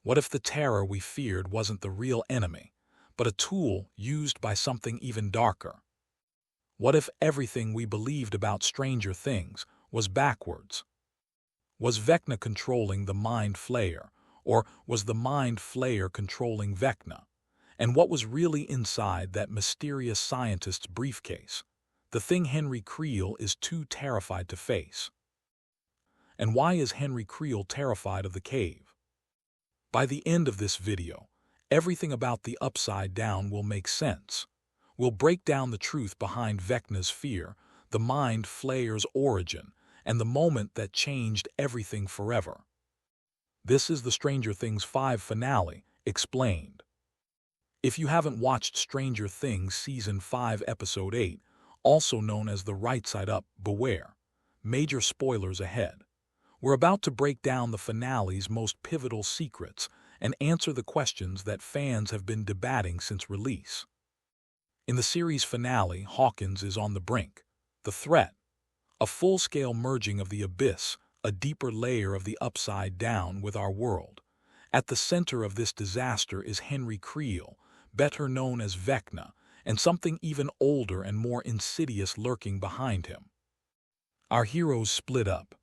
What if the terror we feared wasn't the real enemy, but a tool used by something even darker? What if everything we believed about Stranger Things was backwards? Was Vecna controlling the Mind Flayer, or was the Mind Flayer controlling Vecna? And what was really inside that mysterious scientist's briefcase? The thing Henry Creel is too terrified to face. And why is Henry Creel terrified of the cave? By the end of this video, everything about the Upside Down will make sense. We'll break down the truth behind Vecna's fear, the Mind Flayer's origin, and the moment that changed everything forever. This is the Stranger Things 5 finale, explained. If you haven't watched Stranger Things Season 5 Episode 8, also known as The Right Side Up, beware. Major spoilers ahead. We're about to break down the finale's most pivotal secrets and answer the questions that fans have been debating since release. In the series finale, Hawkins is on the brink. The threat, a full-scale merging of the abyss, a deeper layer of the Upside Down with our world. At the center of this disaster is Henry Creel, better known as Vecna, and something even older and more insidious lurking behind him. Our heroes split up.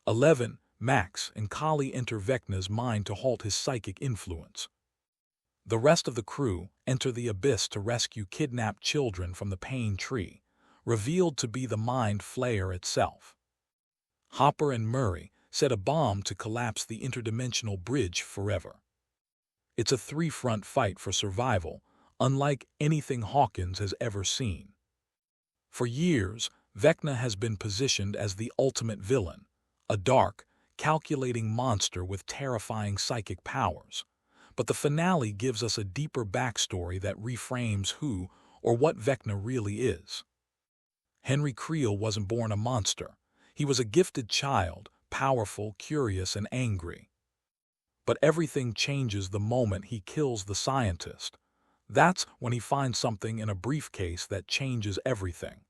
11, Max and Kali enter Vecna's mind to halt his psychic influence. The rest of the crew enter the abyss to rescue kidnapped children from the pain tree, revealed to be the Mind Flayer itself. Hopper and Murray set a bomb to collapse the interdimensional bridge forever. It's a three-front fight for survival, unlike anything Hawkins has ever seen. For years, Vecna has been positioned as the ultimate villain, a dark, calculating monster with terrifying psychic powers. But the finale gives us a deeper backstory that reframes who or what Vecna really is. Henry Creel wasn't born a monster. He was a gifted child, powerful, curious, and angry. But everything changes the moment he kills the scientist. That's when he finds something in a briefcase that changes everything.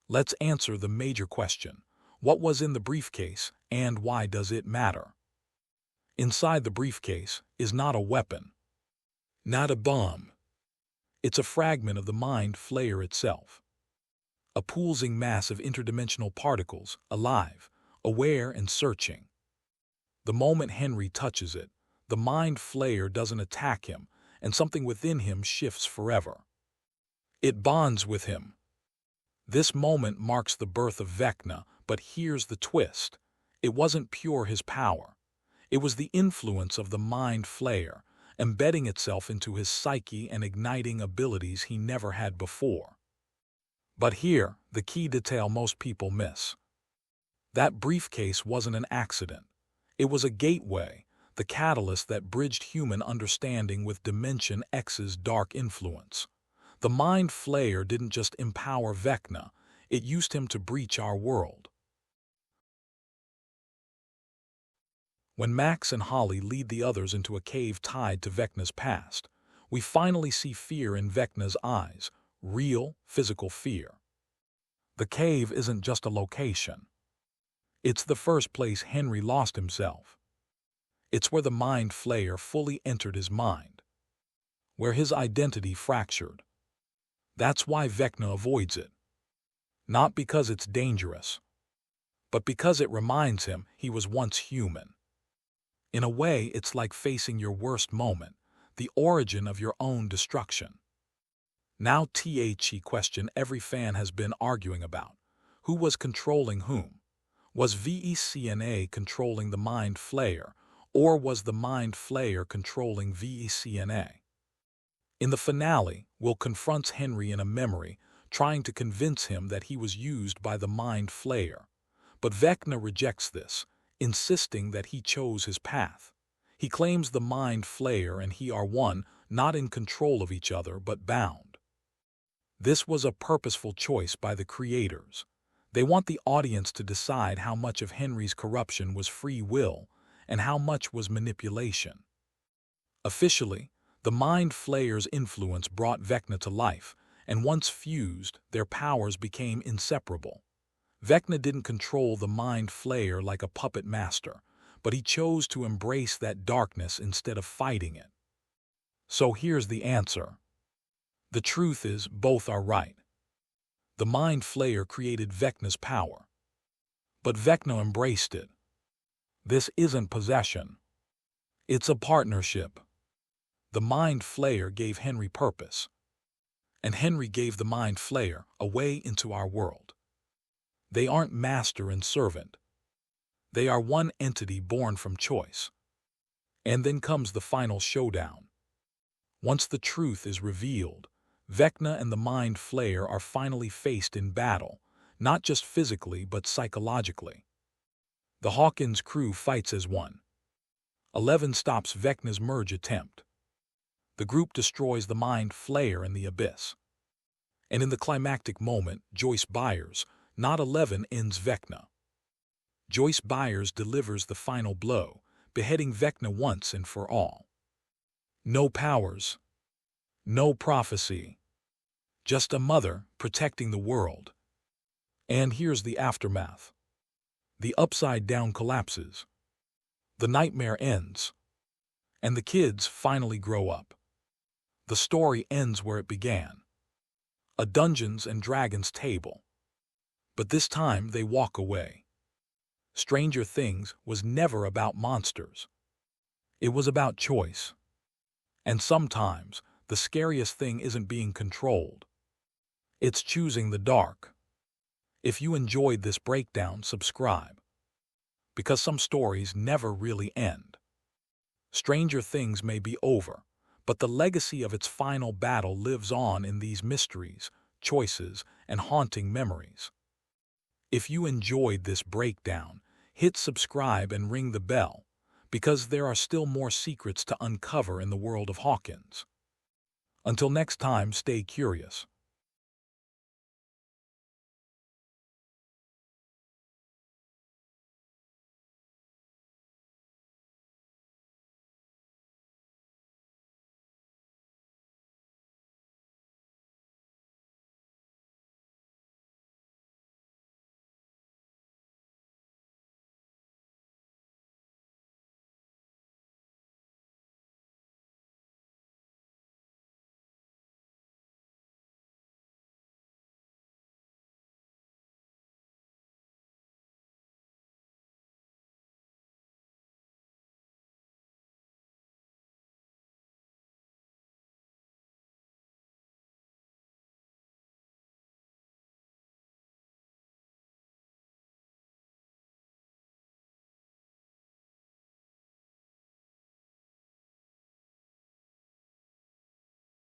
Let's answer the major question. What was in the briefcase, and why does it matter? Inside the briefcase is not a weapon, not a bomb. It's a fragment of the Mind Flayer itself. A pulsing mass of interdimensional particles, alive, aware and searching. The moment Henry touches it, the Mind Flayer doesn't attack him, and something within him shifts forever. It bonds with him. This moment marks the birth of Vecna, but here's the twist. It wasn't pure his power. It was the influence of the Mind Flayer, embedding itself into his psyche and igniting abilities he never had before. But here, the key detail most people miss. That briefcase wasn't an accident. It was a gateway, the catalyst that bridged human understanding with Dimension X's dark influence. The Mind Flayer didn't just empower Vecna, it used him to breach our world. When Max and Holly lead the others into a cave tied to Vecna's past, we finally see fear in Vecna's eyes, real, physical fear. The cave isn't just a location. It's the first place Henry lost himself. It's where the Mind Flayer fully entered his mind, where his identity fractured. That's why Vecna avoids it. Not because it's dangerous, but because it reminds him he was once human. In a way, it's like facing your worst moment, the origin of your own destruction. Now the question every fan has been arguing about. Who was controlling whom? Was Vecna controlling the Mind Flayer, or was the Mind Flayer controlling Vecna? In the finale, Will confronts Henry in a memory, trying to convince him that he was used by the Mind Flayer. But Vecna rejects this, insisting that he chose his path. He claims the Mind Flayer and he are one, not in control of each other but bound. This was a purposeful choice by the creators. They want the audience to decide how much of Henry's corruption was free will and how much was manipulation. Officially, the Mind Flayer's influence brought Vecna to life, and once fused, their powers became inseparable. Vecna didn't control the Mind Flayer like a puppet master, but he chose to embrace that darkness instead of fighting it. So here's the answer. The truth is, both are right. The Mind Flayer created Vecna's power, but Vecna embraced it. This isn't possession. It's a partnership. The Mind Flayer gave Henry purpose, and Henry gave the Mind Flayer a way into our world. They aren't master and servant. They are one entity born from choice. And then comes the final showdown. Once the truth is revealed, Vecna and the Mind Flayer are finally faced in battle, not just physically but psychologically. The Hawkins crew fights as one. 11 stops Vecna's merge attempt. The group destroys the Mind Flayer in the abyss. And in the climactic moment, Joyce Byers, not 11, ends Vecna. Joyce Byers delivers the final blow, beheading Vecna once and for all. No powers, no prophecy, just a mother protecting the world. And here's the aftermath. The Upside Down collapses. The nightmare ends. And the kids finally grow up. The story ends where it began. A Dungeons and Dragons table. But this time they walk away. Stranger Things was never about monsters. It was about choice. And sometimes the scariest thing isn't being controlled. It's choosing the dark. If you enjoyed this breakdown, subscribe. Because some stories never really end. Stranger Things may be over, but the legacy of its final battle lives on in these mysteries, choices, and haunting memories. If you enjoyed this breakdown, hit subscribe and ring the bell, because there are still more secrets to uncover in the world of Hawkins. Until next time, stay curious.